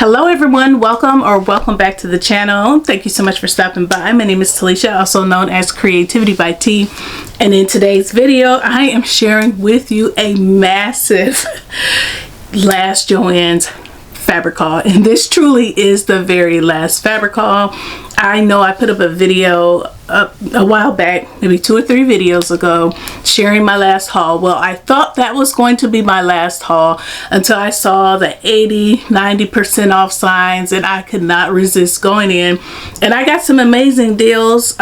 Hello everyone, welcome back to the channel. Thank you so much for stopping by. My name is Talisha, also known as CreativiTeeByT, and in today's video I am sharing with you a massive last JoAnn's fabric haul, and this truly is the very last fabric haul. I know I put up a video a while back, maybe 2 or 3 videos ago, sharing my last haul. Well, I thought that was going to be my last haul until I saw the 80-90% off signs, and I could not resist going in, and I got some amazing deals.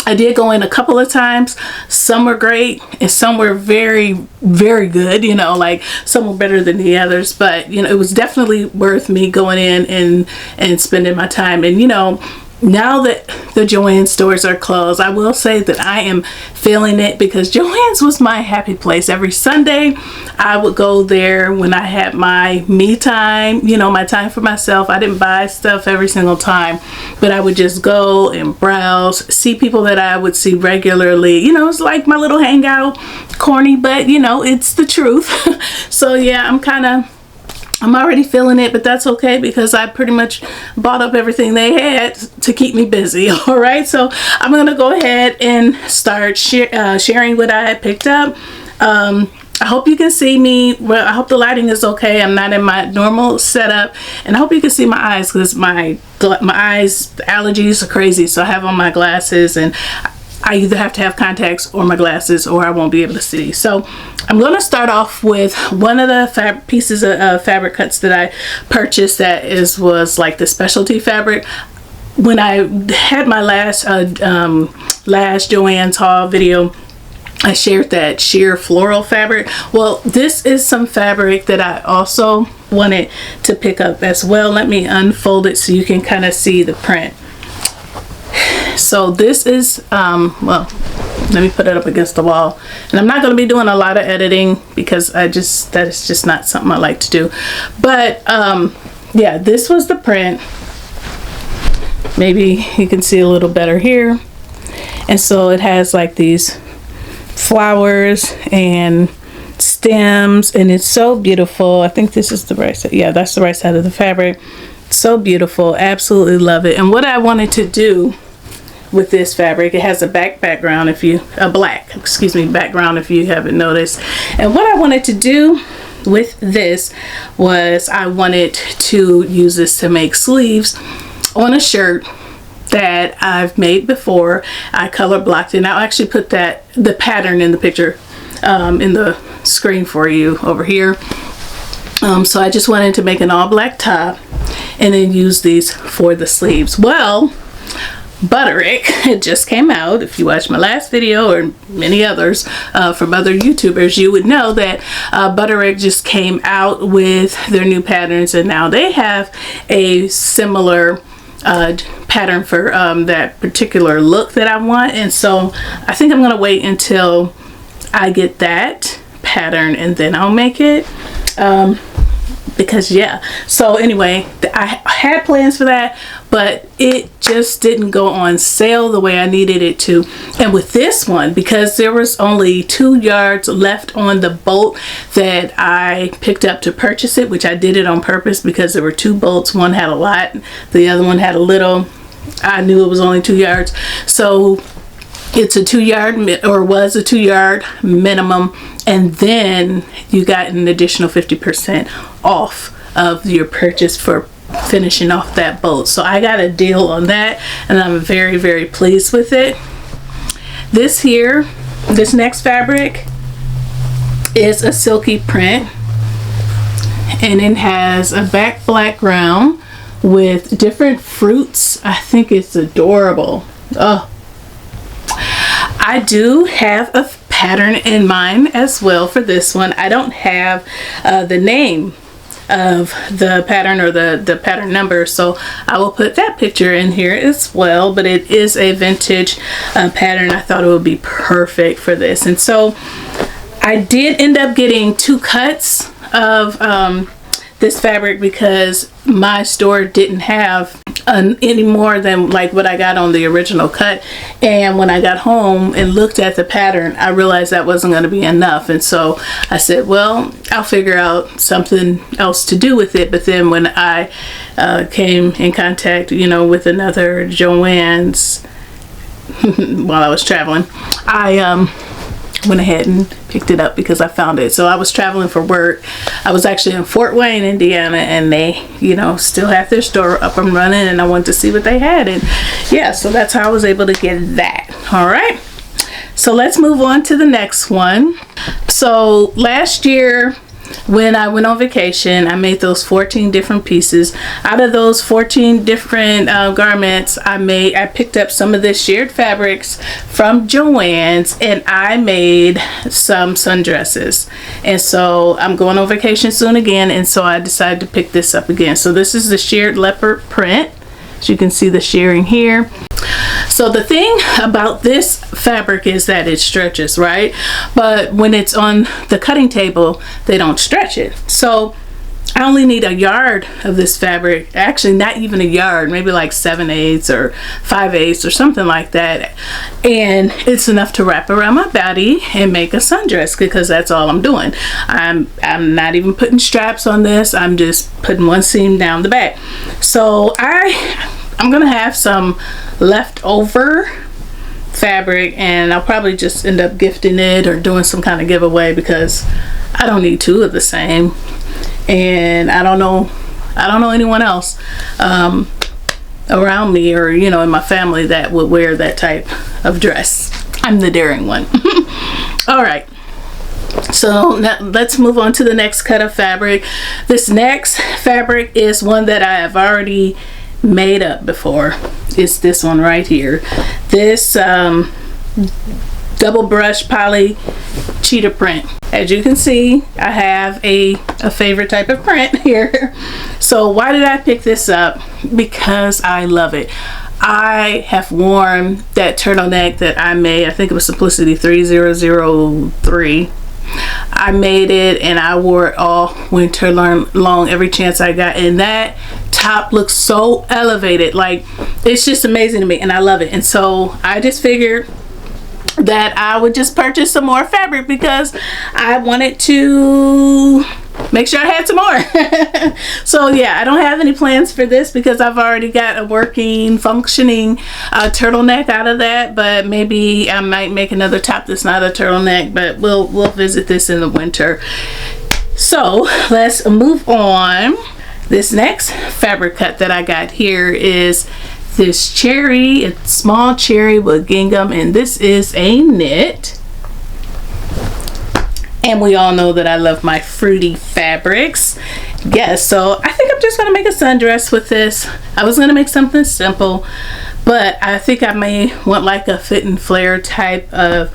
I did go in a couple of times. Some were great and some were very good, you know, like some were better than the others, but you know, it was definitely worth me going in and spending my time. And you know, now that the JoAnn stores are closed, I will say that I am feeling it, because JoAnn's was my happy place. Every Sunday I would go there when I had my me time, you know, my time for myself. I didn't buy stuff every single time, but I would just go and browse, see people that I would see regularly. You know, it's like my little hangout. Corny, but you know, it's the truth. So yeah, I'm already feeling it, but that's okay, because I pretty much bought up everything they had to keep me busy. All right, so I'm gonna go ahead and start sharing what I picked up. I hope you can see me. Well, I hope the lighting is okay. I'm not in my normal setup, and I hope you can see my eyes, because my eyes allergies are crazy. So I have on my glasses, and I either have to have contacts or my glasses, or I won't be able to see. So I'm going to start off with one of the pieces of fabric cuts that I purchased that was like the specialty fabric. When I had my last JoAnn's haul video, I shared that sheer floral fabric. Well, this is some fabric that I also wanted to pick up as well. Let me unfold it so you can kind of see the print. So this is well, let me put it up against the wall, and I'm not going to be doing a lot of editing, because that is just not something I like to do. But yeah, this was the print. Maybe you can see a little better here. And so it has like these flowers and stems, and it's so beautiful. I think this is the right side. Yeah, that's the right side of the fabric. So beautiful, absolutely love it. And what I wanted to do with this fabric, it has a background, if you black background, if you haven't noticed. And what I wanted to do with this was I wanted to use this to make sleeves on a shirt that I've made before. I color blocked it, and I'll actually put the pattern in the picture in the screen for you over here. So I just wanted to make an all black top and then use these for the sleeves. Well, Butterick, it just came out. If you watched my last video or many others from other YouTubers, you would know that Butterick just came out with their new patterns, and now they have a similar pattern for that particular look that I want. And so I think I'm going to wait until I get that pattern and then I'll make it. Because yeah, so anyway, I had plans for that, but it just didn't go on sale the way I needed it to. And with this one, because there was only 2 yards left on the bolt that I picked up to purchase it, which I did it on purpose, because there were 2 bolts. One had a lot, the other one had a little. I knew it was only 2 yards, so it's a 2 yard, or was a 2 yard minimum, and then you got an additional 50% off of your purchase for finishing off that bolt. So I got a deal on that, and I'm very pleased with it. This next fabric is a silky print, and it has a background with different fruits. I think it's adorable. Oh, I do have a pattern in mind as well for this one. I don't have the name of the pattern or the pattern number, so I will put that picture in here as well. But it is a vintage pattern. I thought it would be perfect for this, and so I did end up getting 2 cuts of this fabric, because my store didn't have any more than like what I got on the original cut. And when I got home and looked at the pattern, I realized that wasn't going to be enough, and so I said, well, I'll figure out something else to do with it. But then when I came in contact, you know, with another JoAnn's while I was traveling, I went ahead and picked it up because I found it. So I was traveling for work. I was actually in Fort Wayne, Indiana, and they, you know, still have their store up and running, and I wanted to see what they had. And yeah, so that's how I was able to get that. All right, so let's move on to the next one. So last year when I went on vacation, I made those 14 different pieces. Out of those 14 different garments, I picked up some of the sheared fabrics from JoAnn's, and I made some sundresses. And so I'm going on vacation soon again, and so I decided to pick this up again. So this is the Sheared Leopard print. As you can see the shearing here. So the thing about this fabric is that it stretches, right? But when it's on the cutting table, they don't stretch it. So I only need a yard of this fabric, actually not even a yard, maybe like 7/8 or 5/8 or something like that. And it's enough to wrap around my body and make a sundress, because that's all I'm doing. I'm not even putting straps on this. I'm just putting one seam down the back. So I'm gonna have some leftover fabric, and I'll probably just end up gifting it or doing some kind of giveaway, because I don't need two of the same, and I don't know anyone else around me, or you know, in my family, that would wear that type of dress. I'm the daring one. All right, so now let's move on to the next cut of fabric. This next fabric is one that I have already made up before. It's this one right here. This double brush poly cheetah print. As you can see, I have a favorite type of print here. So why did I pick this up? Because I love it. I have worn that turtleneck that I made. I think it was Simplicity 3003. I made it and I wore it all winter long, every chance I got, and that top looks so elevated. Like, it's just amazing to me, and I love it. And so I just figured that I would just purchase some more fabric, because I wanted to make sure I had some more. So yeah, I don't have any plans for this because I've already got a working, functioning turtleneck out of that. But maybe I might make another top that's not a turtleneck, but we'll visit this in the winter. So let's move on. This next fabric cut that I got here is this cherry. It's small cherry with gingham, and this is a knit. And we all know that I love my fruity fabrics. Yes, so I think I'm just gonna make a sundress with this. I was gonna make something simple, but I think I may want like a fit and flare type of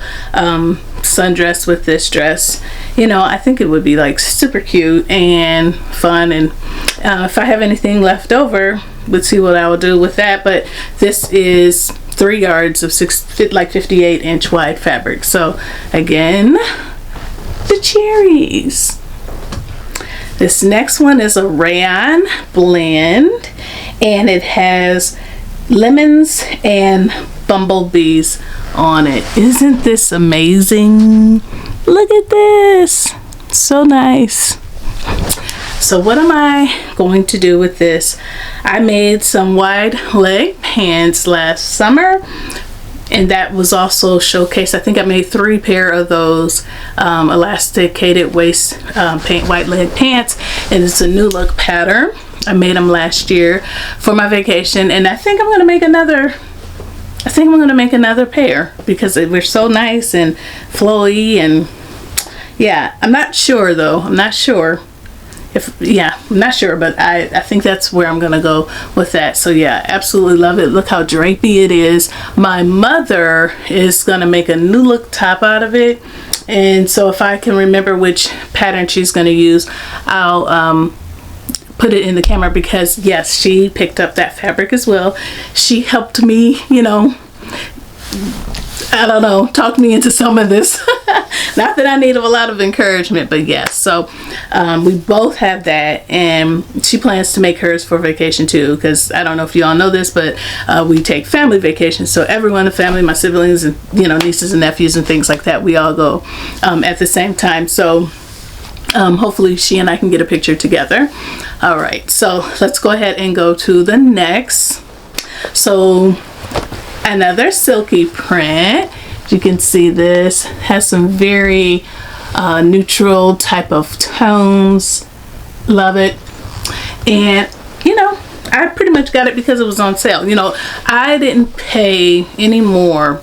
sundress with this dress. You know, I think it would be like super cute and fun. And if I have anything left over, we'll see what I will do with that. But this is 3 yards of 58-inch wide fabric. So again, the cherries. This next one is a rayon blend, and it has lemons and bumblebees on it. Isn't this amazing? Look at this, so nice. So what am I going to do with this? I made some wide leg pants last summer, and that was also showcased. I think I made 3 pair of those elasticated waist white leg pants, and it's a new look pattern. I made them last year for my vacation, and I think I'm gonna make another. I think I'm gonna make another pair because they were so nice and flowy, and yeah, I'm not sure though. I'm not sure. I'm not sure, but I think that's where I'm gonna go with that. So yeah, absolutely love it. Look how drapey it is. My mother is gonna make a new look top out of it, and so if I can remember which pattern she's gonna use, I'll put it in the camera, because yes, she picked up that fabric as well. She helped me, you know, I don't know, talk me into some of this Not that I need a lot of encouragement, but yes. So we both have that, and she plans to make hers for vacation too, because I don't know if you all know this, but we take family vacations. So everyone in the family, my siblings and, you know, nieces and nephews and things like that, we all go at the same time. So hopefully she and I can get a picture together. All right, so let's go ahead and go to the next. So another silky print. You can see this has some very neutral type of tones. Love it. And you know, I pretty much got it because it was on sale. You know, I didn't pay any more.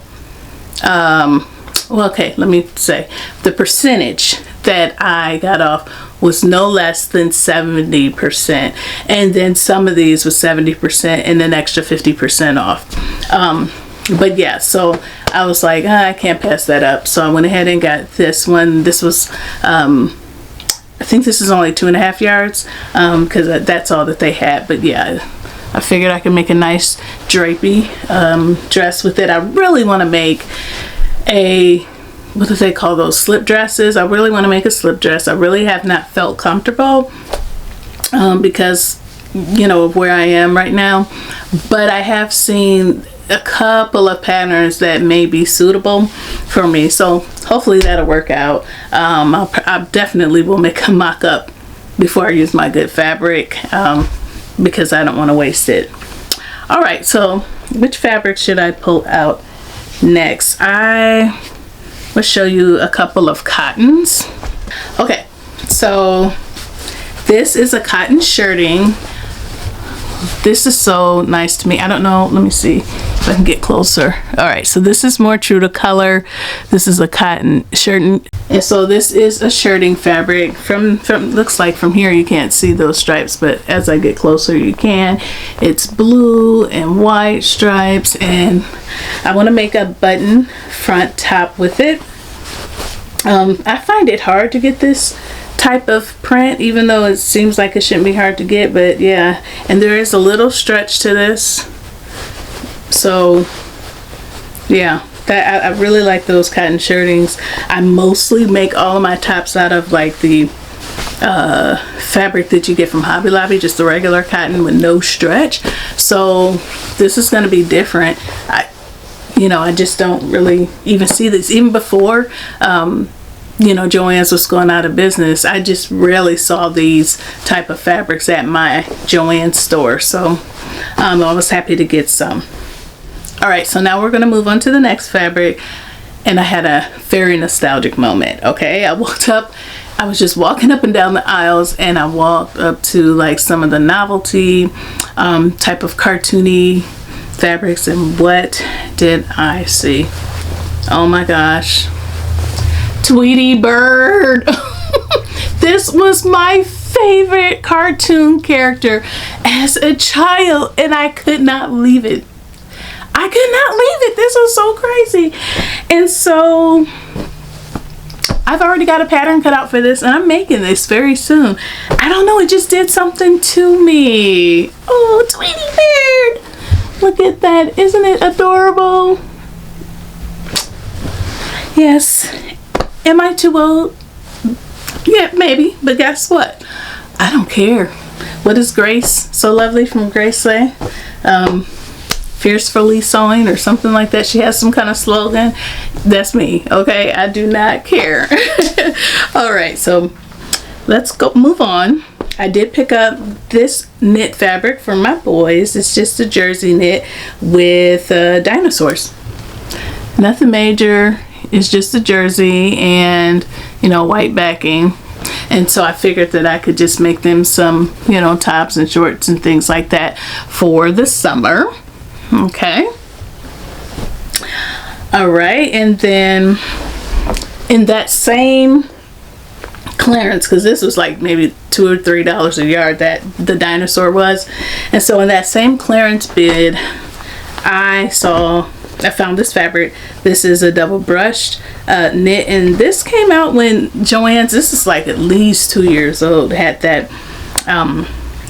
Well, okay, let me say the percentage that I got off was no less than 70%, and then some of these was 70% and an extra 50% off. But yeah, so I was like, I can't pass that up, so I went ahead and got this one. This was I think this is only 2.5 yards, because that's all that they had. But yeah, I figured I could make a nice drapey dress with it. I really want to make a, what do they call those, slip dresses? I really want to make a slip dress. I really have not felt comfortable because, you know, of where I am right now. But I have seen a couple of patterns that may be suitable for me. So hopefully that'll work out. I definitely will make a mock-up before I use my good fabric because I don't want to waste it. All right, so which fabric should I pull out next? I will show you a couple of cottons. Okay, so this is a cotton shirting. This is so nice to me. I don't know, let me see if I can get closer. All right, so this is more true to color. This is a cotton shirting, and so this is a shirting fabric. From looks like from here you can't see those stripes, but as I get closer you can. It's blue and white stripes, and I want to make a button front top with it. I find it hard to get this type of print, even though it seems like it shouldn't be hard to get, but yeah. And there is a little stretch to this, so yeah, that I really like those cotton shirtings. I mostly make all of my tops out of like the fabric that you get from Hobby Lobby, just the regular cotton with no stretch. So this is going to be different. You know, I just don't really even see this. Even before you know, JoAnn's was going out of business, I just rarely saw these type of fabrics at my JoAnn store. So I was happy to get some. All right, so now we're going to move on to the next fabric, and I had a very nostalgic moment. Okay, I walked up, I was just walking up and down the aisles, and I walked up to like some of the novelty type of cartoony fabrics, and what did I see? Oh my gosh, Tweety Bird. This was my favorite cartoon character as a child, and I could not leave it. I could not leave it. This was so crazy. And so I've already got a pattern cut out for this, and I'm making this very soon. I don't know, it just did something to me. Oh, Tweety Bird. Look at that. Isn't it adorable? Yes. Am I too old? Yeah, maybe. But guess what? I don't care. What is Grace So Lovely from Grace say? Fiercely sewing or something like that. She has some kind of slogan. That's me. Okay, I do not care. All right, so let's go move on. I did pick up this knit fabric for my boys. It's just a jersey knit with dinosaurs. Nothing major. It's just a jersey and, you know, white backing. And so I figured that I could just make them some, you know, tops and shorts and things like that for the summer. Okay. All right. And then in that same clearance, because this was like maybe $2 or $3 a yard that the dinosaur was. And so in that same clearance bid, I found this fabric. This is a double brushed knit, and this came out when JoAnn's, this is like at least 2 years old, had that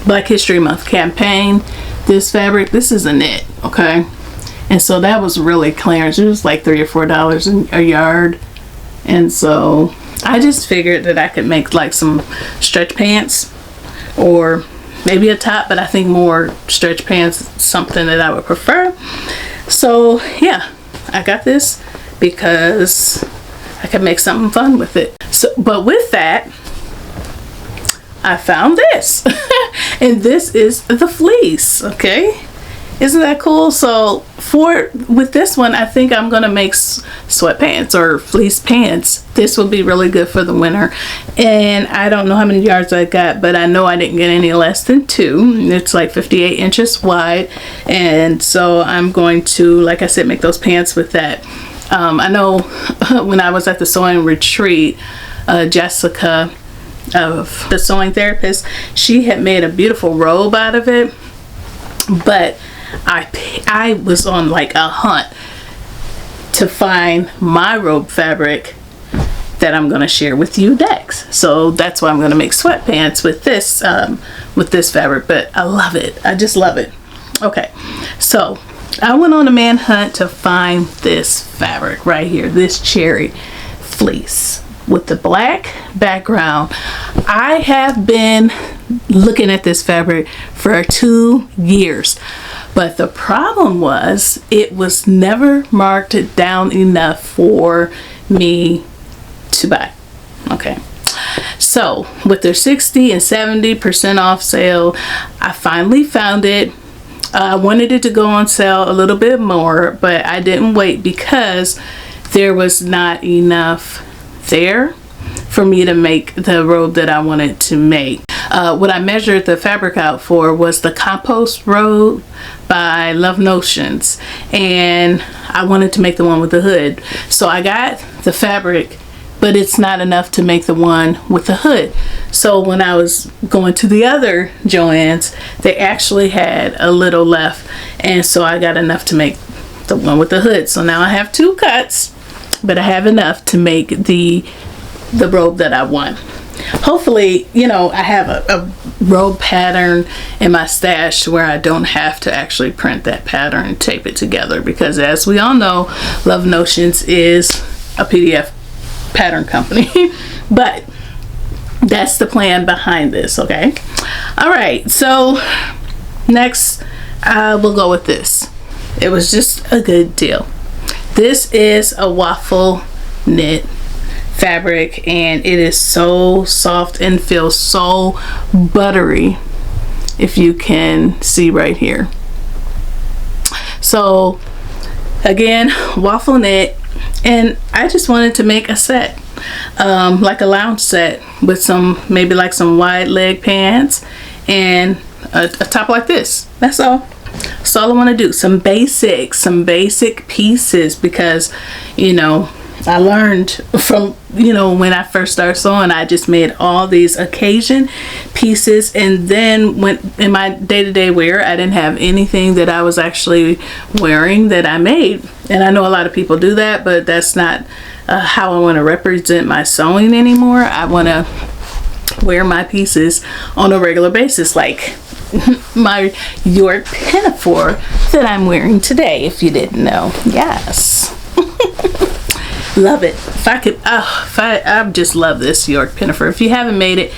Black History Month campaign. This fabric, this is a knit, okay? And so that was really clearance. It was like $3 or $4 a yard. And so I just figured that I could make like some stretch pants or maybe a top, but I think more stretch pants is something that I would prefer. So yeah, I got this because I could make something fun with it. So, but with that, I found this. And this is the fleece, okay? Isn't that cool? So with this one, I think I'm gonna make sweatpants or fleece pants. This will be really good for the winter. And I don't know how many yards I got, but I know I didn't get any less than 2. It's like 58 inches wide. And so I'm going to, like I said, make those pants with that. I know when I was at the sewing retreat, Jessica of the sewing therapist, she had made a beautiful robe out of it, but I was on like a hunt to find my robe fabric that I'm going to share with you next. So that's why I'm going to make sweatpants with this fabric. But I love it. I just love it. Okay, so I went on a manhunt to find this fabric right here, this cherry fleece with the black background. I have been looking at this fabric for 2 years, but the problem was it was never marked down enough for me to buy. Okay, so with their 60 and 70% off sale, I finally found it. I wanted it to go on sale a little bit more, but I didn't wait because there was not enough there for me to make the robe that I wanted to make. What I measured the fabric out for was the compost robe by Love Notions, and I wanted to make the one with the hood. So I got the fabric, but it's not enough to make the one with the hood. So when I was going to the other JoAnn's, they actually had a little left, and so I got enough to make the one with the hood. So now I have 2 cuts, but I have enough to make the robe that I want. Hopefully, you know, I have a robe pattern in my stash where I don't have to actually print that pattern and tape it together, because as we all know, Love Notions is a PDF pattern company. But that's the plan behind this. Okay, all right, so next we'll go with this. It was just a good deal. This is a Waffle Knit fabric, and it is so soft and feels so buttery, if you can see right here. So again, Waffle Knit, and I just wanted to make a set, like a lounge set with some, maybe like some wide leg pants and a top like this. That's all. That's all I want to do. Some basic pieces, because, you know, I learned from, you know, when I first started sewing, I just made all these occasion pieces, and then when in my day-to-day wear, I didn't have anything that I was actually wearing that I made. And I know a lot of people do that, but that's not how I want to represent my sewing anymore. I want to wear my pieces on a regular basis, like my York pinafore that I'm wearing today, if you didn't know. Yes. Love it. If I could, I just love this York pinafore. If you haven't made it,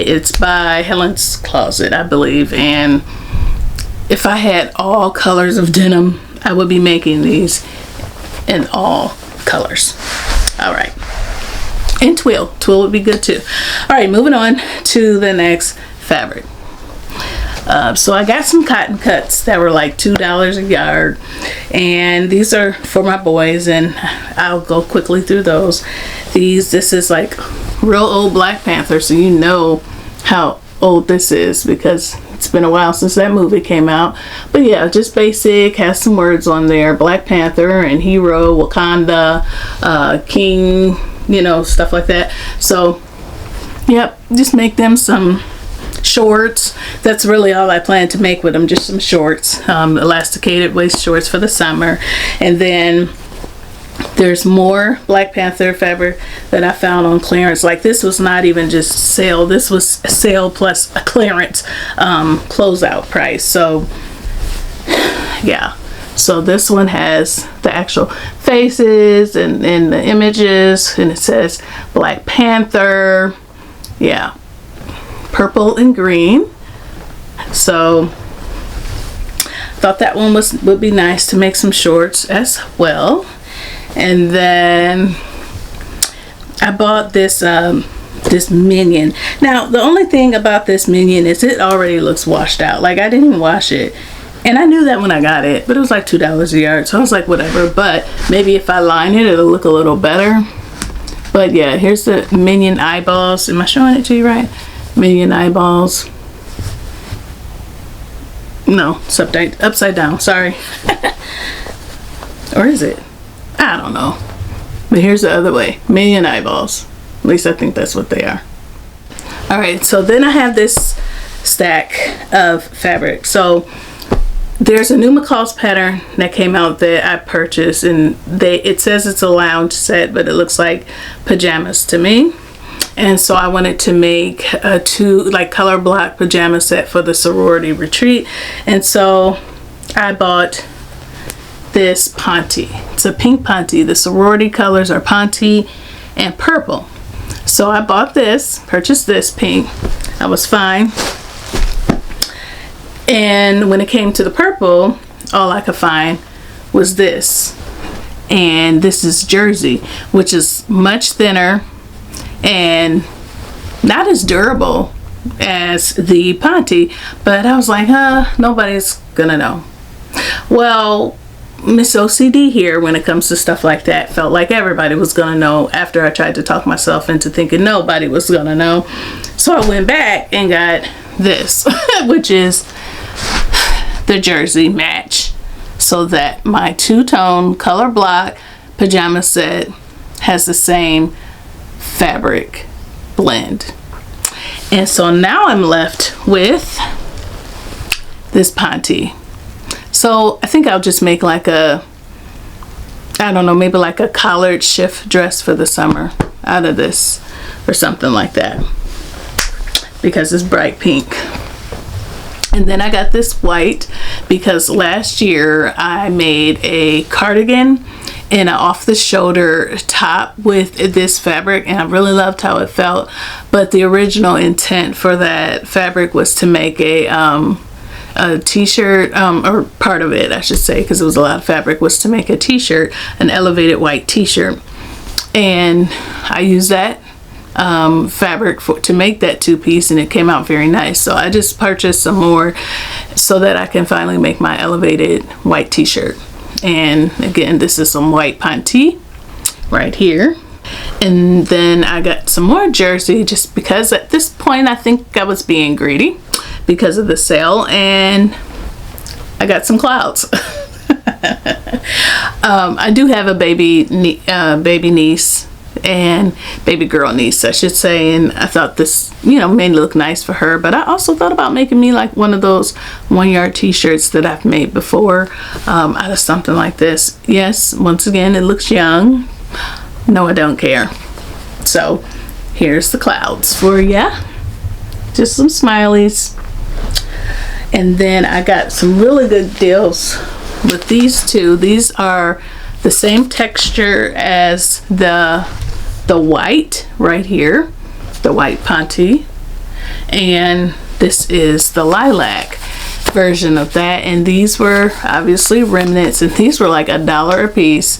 it's by Helen's Closet, I believe. And if I had all colors of denim, I would be making these in all colors. All right, and twill would be good too. All right, moving on to the next fabric. So I got some cotton cuts that were like $2 a yard, and these are for my boys, and I'll go quickly through those. This is like real old Black Panther, so you know how old this is because it's been a while since that movie came out. But yeah, just basic, has some words on there, Black Panther and hero, Wakanda, king, you know, stuff like that. So yep, just make them some shorts. That's really all I plan to make with them, just some shorts, elasticated waist shorts for the summer. And then there's more Black Panther fabric that I found on clearance. Like, this was not even just sale, this was sale plus a clearance closeout price. So yeah, So this one has the actual faces and the images, and it says Black Panther, yeah, purple and green. So thought that one would be nice to make some shorts as well. And then I bought this this minion. Now the only thing about this minion is it already looks washed out. Like, I didn't wash it, and I knew that when I got it, but it was like $2 a yard, so I was like, whatever. But maybe if I line it, it'll look a little better. But yeah, here's the minion eyeballs. Am I showing it to you right? Minion eyeballs. No, it's upside down, sorry. Or is it? I don't know. But here's the other way. Minion eyeballs. At least I think that's what they are. Alright, so then I have this stack of fabric. So there's a new McCall's pattern that came out that I purchased, and it says it's a lounge set, but it looks like pajamas to me. And so I wanted to make a color block pajama set for the sorority retreat. And so I bought this Ponty. It's a Pinkponty. The sorority colors are Ponty and purple. So I bought this, purchased this pink. I was fine. And when it came to the purple, all I could find was this. And this is jersey, which is much thinner and not as durable as the Ponty, but I was like, nobody's gonna know. Well, Miss OCD here, when it comes to stuff like that, felt like everybody was gonna know after I tried to talk myself into thinking nobody was gonna know. So I went back and got this, which is the jersey match, so that my two-tone color block pajama set has the same fabric blend. And so now I'm left with this Ponty. So I think I'll just make like a, I don't know, maybe like a collared shift dress for the summer out of this or something like that, because it's bright pink. And then I got this white because last year I made a cardigan in an off-the-shoulder top with this fabric, and I really loved how it felt. But the original intent for that fabric was to make a t-shirt, or part of it I should say, because it was a lot of fabric, was to make a t-shirt, an elevated white t-shirt. And I used that fabric to make that two-piece, and it came out very nice. So I just purchased some more so that I can finally make my elevated white t-shirt. And again, this is some Whiteponty right here. And then I got some more jersey, just because at this point I think I was being greedy because of the sale, and I got some clouds. I do have a baby niece, and baby girl niece I should say, and I thought this, you know, made it look nice for her. But I also thought about making me like one of those 1 yard t-shirts that I've made before, out of something like this. Yes, once again, it looks young. No, I don't care. So here's the clouds for ya, just some smileys. And then I got some really good deals with these two. These are the same texture as the white right here, the Whiteponty, and this is the lilac version of that. And these were obviously remnants, and these were like $1 a piece,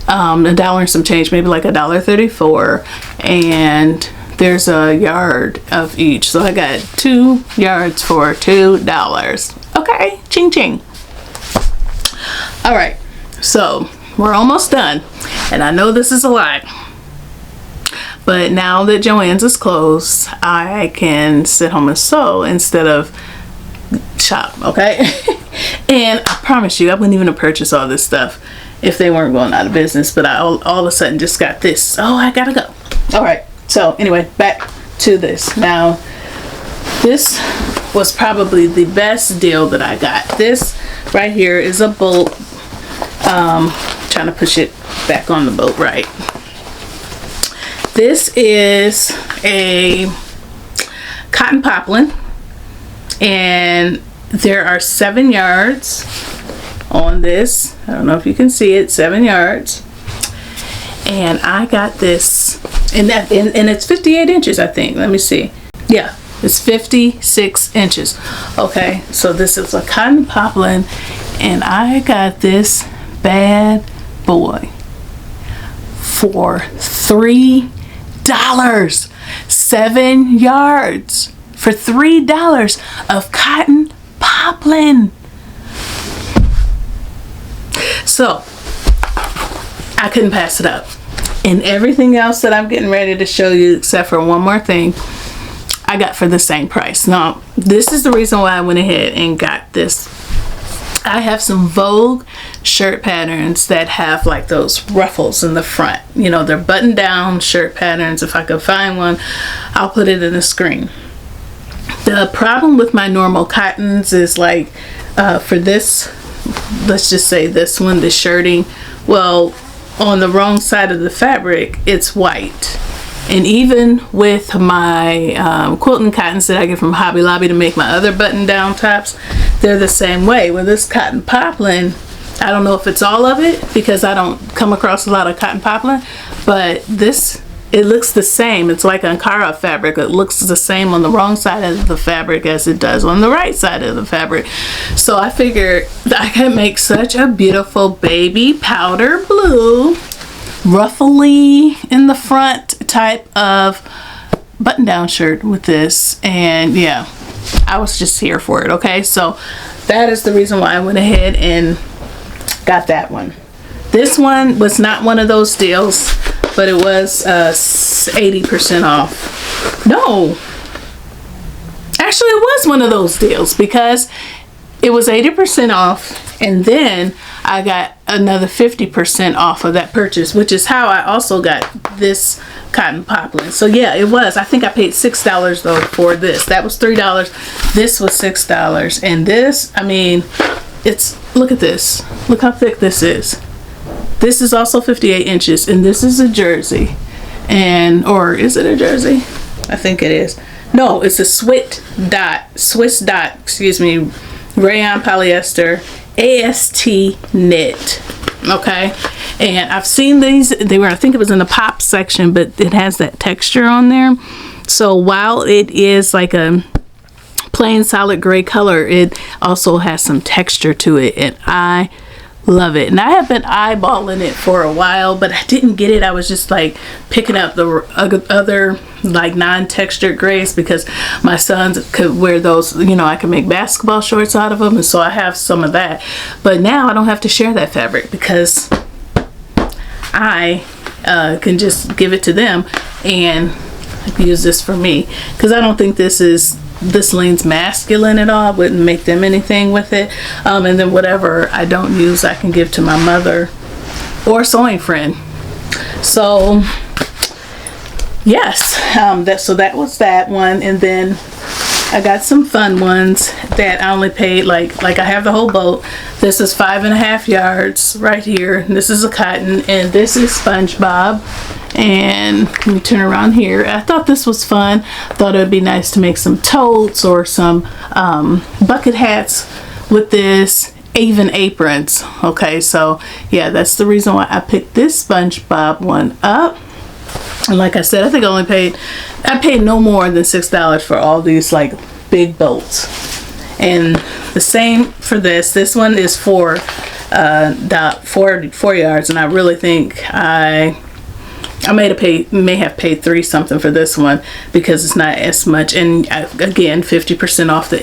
$1 and some change, maybe like $1.34, and there's a yard of each, so I got 2 yards for $2. Okay, ching ching. All right, so we're almost done, and I know this is a lot, but now that JoAnn's is closed, I can sit home and sew instead of shop. Okay. And I promise you, I wouldn't even have purchased all this stuff if they weren't going out of business, but I all of a sudden just got this. Oh, I gotta go. All right, so anyway, back to this. Now this was probably the best deal that I got. This right here is a bolt. Trying to push it back on the boat right. This is a cotton poplin, and there are 7 yards, on this. I don't know if you can see it, 7 yards. And I got this, and it's 58 inches, I think. Let me see. Yeah, it's 56 inches. Okay, so this is a cotton poplin, and I got this bad boy for $3. 7 yards for $3 of cotton poplin. So I couldn't pass it up. And everything else that I'm getting ready to show you, except for one more thing, I got for the same price. Now, this is the reason why I went ahead and got this. I have some Vogue shirt patterns that have like those ruffles in the front. You know, they're button down shirt patterns. If I could find one, I'll put it in the screen. The problem with my normal cottons is like for this, let's just say this one, the shirting, well, on the wrong side of the fabric, it's white. And even with my quilting cottons that I get from Hobby Lobby to make my other button down tops, they're the same way. With this cotton poplin, I don't know if it's all of it because I don't come across a lot of cotton poplin, but this, it looks the same. It's like Ankara fabric. It looks the same on the wrong side of the fabric as it does on the right side of the fabric. So I figured I can make such a beautiful baby powder blue, ruffly in the front type of button down shirt with this. And yeah, I was just here for it. Okay, so that is the reason why I went ahead and got that one. This one was not one of those deals, but it was 80% off. No, actually it was one of those deals because it was 80% off, and then I got another 50% off of that purchase, which is how I also got this cotton poplin. So yeah, it was, I think I paid $6 though for this. That was $3. This was $6. And this, I mean, it's, look at this. Look how thick this is. This is also 58 inches, and this is a jersey. And, or is it a jersey? I think it is. No, it's a Swiss dot, excuse me, rayon polyester AST knit. Okay, and I've seen these, they were, I think it was in the pop section, but it has that texture on there. So while it is like a plain solid gray color, it also has some texture to it, and I love it. And I have been eyeballing it for a while, but I didn't get it. I was just like picking up the other like non-textured grays because my sons could wear those, you know, I can make basketball shorts out of them, and so I have some of that. But now I don't have to share that fabric because I can just give it to them and use this for me, because I don't think this leans masculine at all. I wouldn't make them anything with it. And then whatever I don't use, I can give to my mother or sewing friend. So yes, so that was that one. And then I got some fun ones that I only paid like I have the whole boat. This is 5.5 yards right here. This is a cotton, and this is SpongeBob. And let me turn around here. I thought this was fun. Thought it would be nice to make some totes or some bucket hats with this, even aprons. Okay, so yeah, that's the reason why I picked this SpongeBob one up. And like I said, I think I paid no more than $6 for all these like big boats. And the same for this. This one is 4 yards, and I really think I may have paid $3 something for this one because it's not as much. And again, 50% off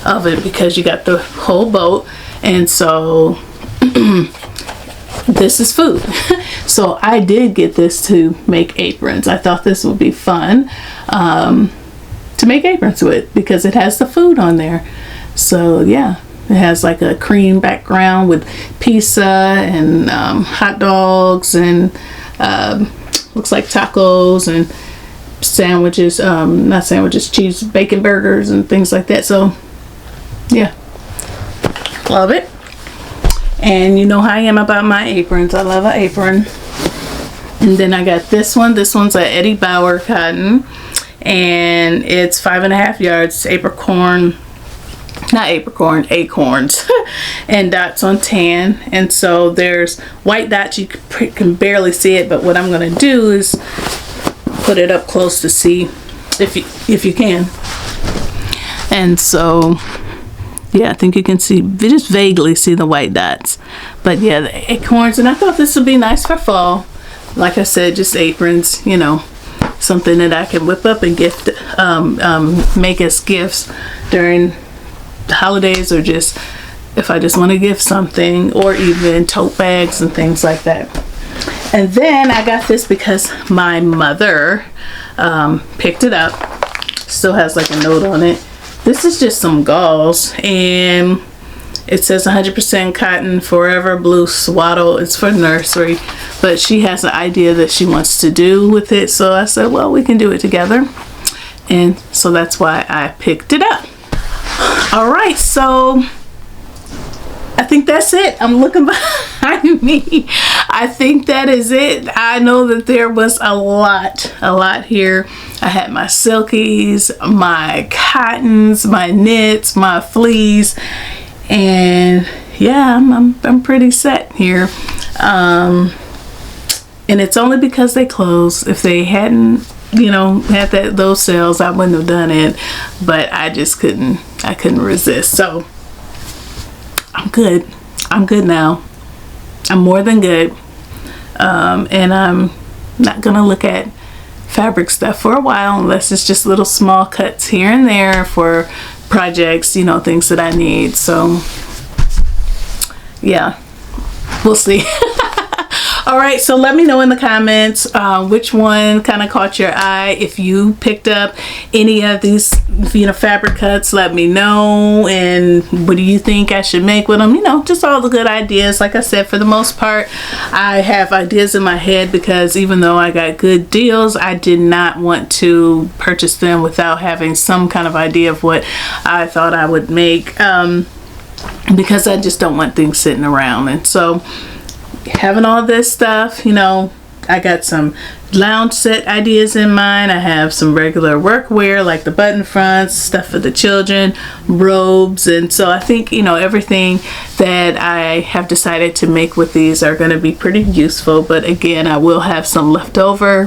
of it because you got the whole boat. And so this is food. So I did get this to make aprons. I thought this would be fun to make aprons with because it has the food on there. So yeah, it has like a cream background with pizza and hot dogs and looks like tacos and sandwiches, not sandwiches, cheese, bacon burgers and things like that. So yeah, love it. And you know how I am about my aprons. I love an apron. And then I got this one. This one's a Eddie Bauer cotton, and it's 5.5 yards, apricorn not apricorn, acorns and dots on tan. And so there's white dots, you can barely see it, but what I'm going to do is put it up close to see if you can. And so yeah, I think you can see, just vaguely see the white dots, but yeah, the acorns. And I thought this would be nice for fall. Like I said, just aprons, you know, something that I can whip up and gift, make as gifts during the holidays, or just if I just want to gift something, or even tote bags and things like that. And then I got this because my mother picked it up. Still has like a note on it. This is just some gauze, and it says 100% cotton, forever blue swaddle. It's for nursery, but she has an idea that she wants to do with it. So I said, well, we can do it together. And so that's why I picked it up. All right, so I think that's it. I'm looking behind me. I think that is it. I know that there was a lot here. I had my silkies, my cottons, my knits, my fleece, and yeah, I'm pretty set here. And it's only because they closed. If they hadn't, you know, had those sales, I wouldn't have done it, but I just couldn't resist. So I'm good now. I'm more than good. And I'm not gonna look at fabric stuff for a while unless it's just little small cuts here and there for projects, you know, things that I need. So yeah, we'll see. All right, so let me know in the comments which one kind of caught your eye. If you picked up any of these, you know, fabric cuts, let me know. And what do you think I should make with them? You know, just all the good ideas. Like I said, for the most part, I have ideas in my head, because even though I got good deals, I did not want to purchase them without having some kind of idea of what I thought I would make, because I just don't want things sitting around. And so having all this stuff, you know, I got some lounge set ideas in mind. I have some regular workwear like the button fronts, stuff for the children, robes. And so I think, you know, everything that I have decided to make with these are going to be pretty useful. But again, I will have some left over,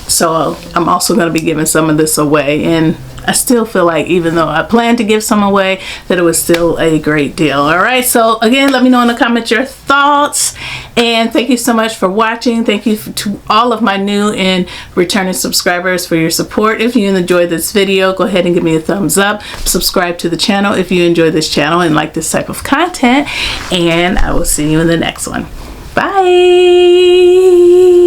so I'm also going to be giving some of this away. And I still feel like, even though I plan to give some away, that it was still a great deal. All right, so again, let me know in the comments your thoughts, and thank you so much for watching. Thank you to all of my new and returning subscribers for your support. If you enjoyed this video, go ahead and give me a thumbs up. Subscribe to the channel if you enjoy this channel and like this type of content, and I will see you in the next one. Bye.